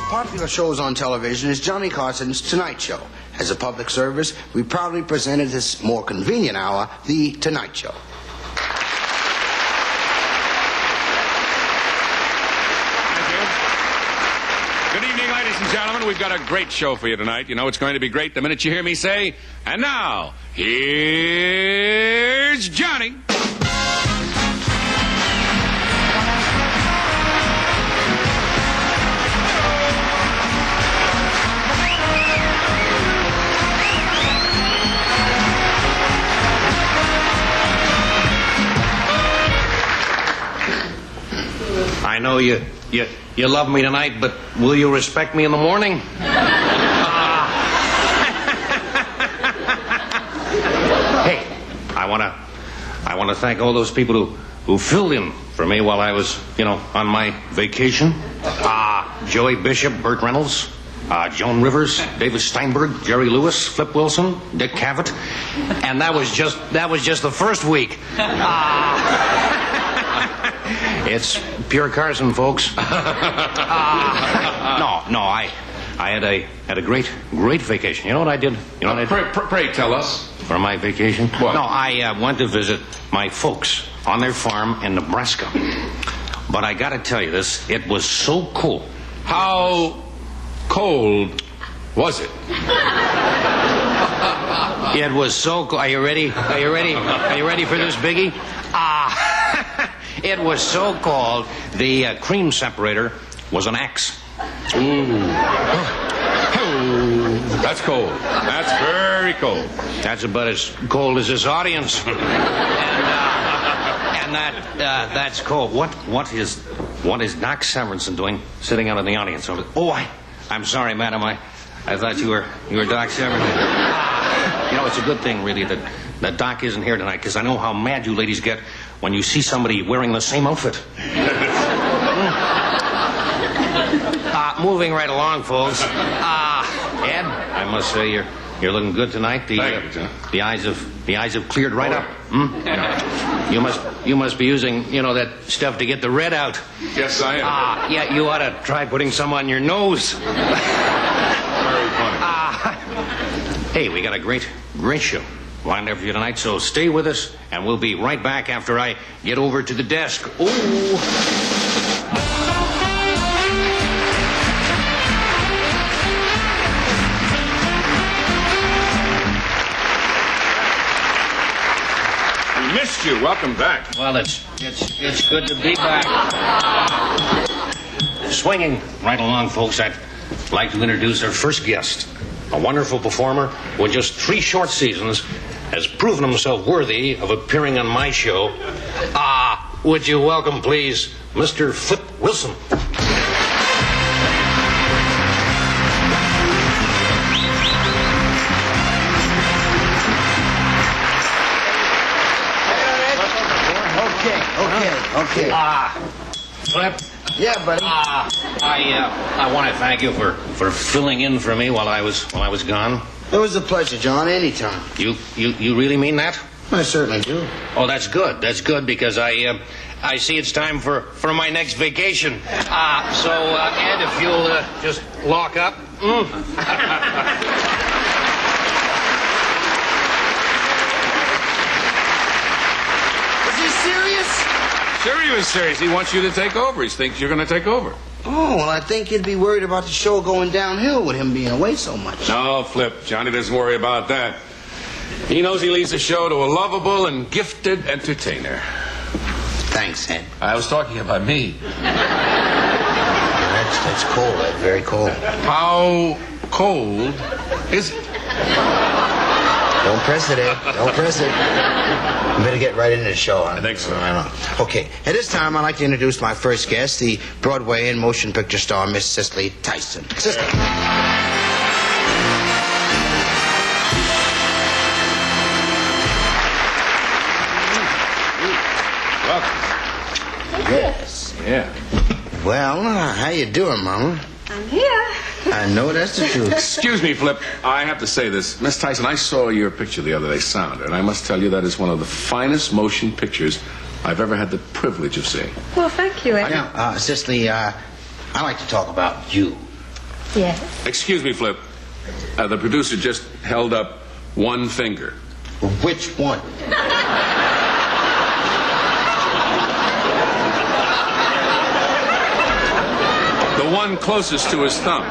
popular shows on television is Johnny Carson's Tonight Show. As a public service, we proudly present at this more convenient hour, The Tonight Show. Thank you. Good evening, ladies and gentlemen. We've got a great show for you tonight. You know it's going to be great the minute you hear me say, and now, here's Johnny. I know you love me tonight, but will you respect me in the morning? Hey, I want to thank all those people who filled in for me while I was, on my vacation. Joey Bishop, Burt Reynolds, Joan Rivers, David Steinberg, Jerry Lewis, Flip Wilson, Dick Cavett, and that was just the first week. It's pure Carson, folks. No, I had a great vacation. You know what I did? You know what I did? Pray tell us. For my vacation? What? No, I went to visit my folks on their farm in Nebraska. But I got to tell you this, it was so cool. How cold was it? It was so cool. Are you ready? Are you ready for this, Biggie? It was so cold, the cream separator was an axe. Ooh. That's cold. That's very cold. That's about as cold as this audience. and that's cold. What is Doc Severinsen doing sitting out in the audience? I'm sorry, madam. I thought you were Doc Severinsen. It's a good thing, really, that Doc isn't here tonight, because I know how mad you ladies get when you see somebody wearing the same outfit. Moving right along, folks. Ed, I must say you're looking good tonight. Thank you, John. The eyes have cleared right up. You must be using that stuff to get the red out. Yes, I am. Yeah, you ought to try putting some on your nose. Very funny. Hey, we got a great show lined up for you tonight, so stay with us, and we'll be right back after I get over to the desk. Ooh. We missed you. Welcome back. Well, it's good to be back. Swinging right along, folks, I'd like to introduce our first guest. A wonderful performer who in just 3 short seasons has proven himself worthy of appearing on my show. Would you welcome, please, Mr. Flip Wilson. Okay. Flip. Yeah, buddy. I want to thank you for filling in for me while I was gone. It was a pleasure, John, anytime. You really mean that? I certainly do. Oh, that's good. That's good, because I see it's time for my next vacation. So Ed, if you'll just lock up. Is he serious? Sure he was serious. He wants you to take over. He thinks you're going to take over. Oh, well, I think he'd be worried about the show going downhill with him being away so much. No, Flip. Johnny doesn't worry about that. He knows he leads the show to a lovable and gifted entertainer. Thanks, Ed. I was talking about me. That's cold, Ed. Very cold. How cold is it? Don't press it, Ed. Don't press it. You better get right into the show. I think so. Okay, at this time, I'd like to introduce my first guest, the Broadway and motion picture star, Miss Cicely Tyson. Cicely. Welcome. Yes. Yeah. Well, how you doing, Mama? I'm here. I know that's the truth. Excuse me, Flip. I have to say this. Miss Tyson, I saw your picture the other day, Sounder, and I must tell you that is one of the finest motion pictures I've ever had the privilege of seeing. Well, thank you, Ed. Now, Cicely, I like to talk about you. Yes. Excuse me, Flip. The producer just held up one finger. Which one? The one closest to his thumb.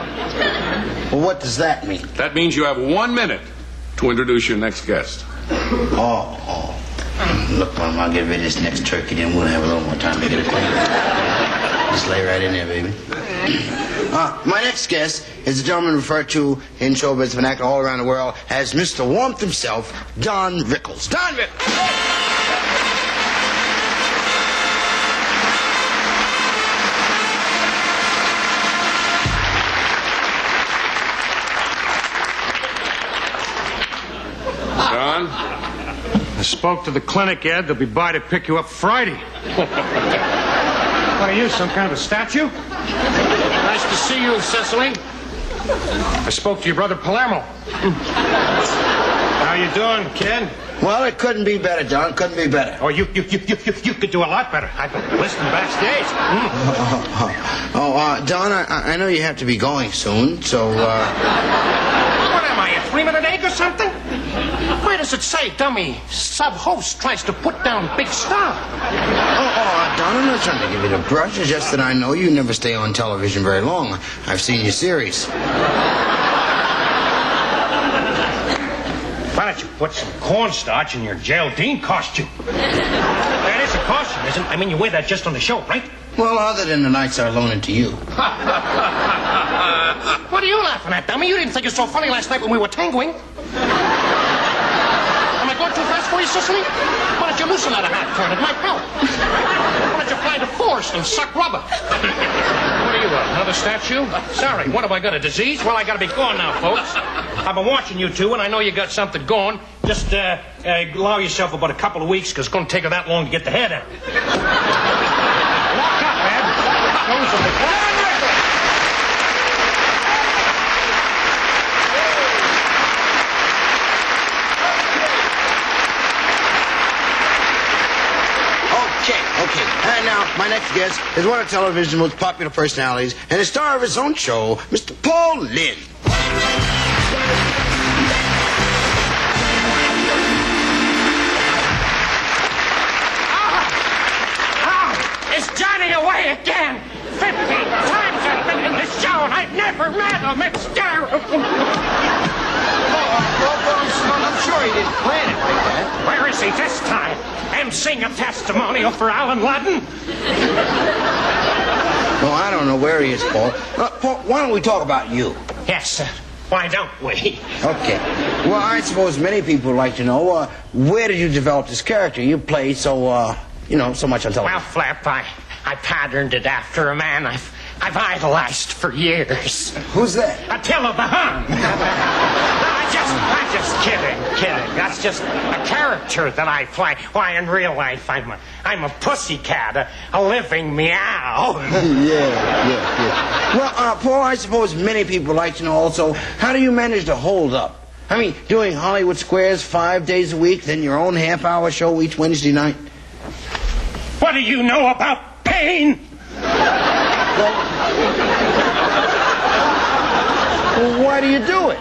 Well, what does that mean? That means you have 1 minute to introduce your next guest. Oh. Look, Mom, I'll get rid of this next turkey, then we'll have a little more time to get acquainted. Just lay right in there, baby. My next guest is a gentleman referred to in showbiz vernacular all around the world as Mr. Warmth himself, Don Rickles. Don Rickles! Don? I spoke to the clinic, Ed. They'll be by to pick you up Friday. What are you, some kind of a statue? Nice to see you, Cecily. I spoke to your brother Palermo. How you doing, kid? Well, it couldn't be better, Don. Couldn't be better. Oh, you could do a lot better. I've been listening backstage. Don, I know you have to be going soon, so, What am I, a 3-minute egg or something? Where does it say, dummy, sub-host tries to put down big star? Don, I'm not trying to give you the brush. It's just that I know you never stay on television very long. I've seen your series. Why don't you put some cornstarch in your Geraldine costume? That is a costume, isn't it? I mean, you wear that just on the show, right? Well, other than the nights I loan it to you. What are you laughing at, dummy? You didn't think it was so funny last night when we were tangoing. Am I going too fast for you, Cicely? Why don't you loosen that a half turn? It might help. Why don't you find a force and suck rubber? What are you, another statue? Sorry, what have I got, a disease? Well, I gotta be going now, folks. I've been watching you two, and I know you got something going. Just allow yourself about a couple of weeks, because it's going to take her that long to get the hair down. Walk up, Ed. Those are the... Okay. And now, my next guest is one of television's most popular personalities and the star of his own show, Mr. Paul Lynde. Is Johnny away again? 50 times I've been in this show and I've never met him. It's terrible. I'm sure he didn't plan it like that. Where is he this time? Emceeing a testimonial for Alan Ludden? Well, I don't know where he is, Paul. Paul, why don't we talk about you? Yes, sir. Why don't we? Okay. Well, I suppose many people would like to know, where did you develop this character? You played so much on television. Well, Flap, I patterned it after a man I've idolized for years. Who's that? Attila the Hun. I'm just kidding. That's just a character that I play. Why, in real life, I'm a pussycat, a living meow. Yeah. Well, Paul, I suppose many people would like to know also, how do you manage to hold up? I mean, doing Hollywood Squares 5 days a week, then your own half-hour show each Wednesday night? What do you know about pain? Well, why do you do it?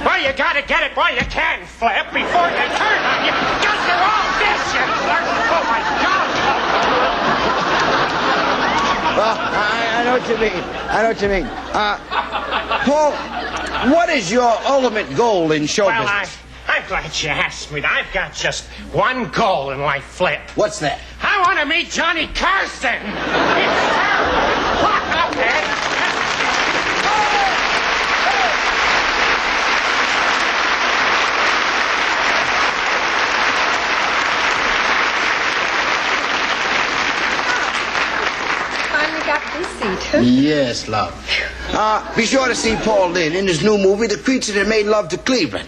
Well, you gotta get it while you can, Flip, before they turn on you. Because they're all vicious. Oh, my God. Well, I know what you mean. Paul, what is your ultimate goal in show business? I'm glad you asked me. I've got just one goal in life, Flip. What's that? I want to meet Johnny Carson. It's terrible. Walk up, Ed. Finally got this seat. Yes, love. Be sure to see Paul Lynde in his new movie, The Creature That Made Love to Cleveland.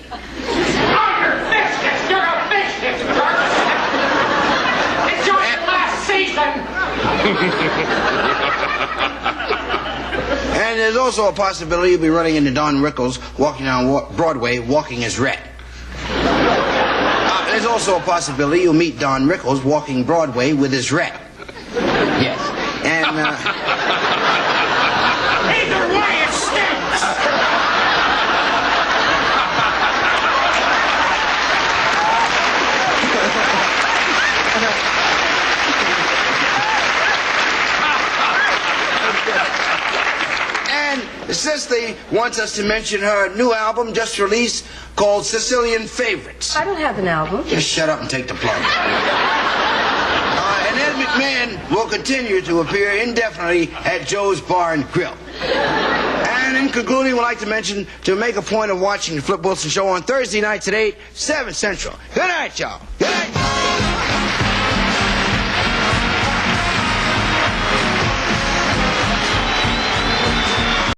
And there's also a possibility you'll be running into Don Rickles walking down Broadway, walking as Red. There's also a possibility you'll meet Don Rickles walking Broadway with his Red. Yes. And, Either way, it stinks. Cicely wants us to mention her new album just released called Sicilian Favorites. I don't have an album. Just shut up and take the plug. And Ed McMahon will continue to appear indefinitely at Joe's Bar and Grill. And in concluding, we'd like to mention to make a point of watching the Flip Wilson Show on Thursday nights at 8, 7 Central. Good night, y'all. Good night.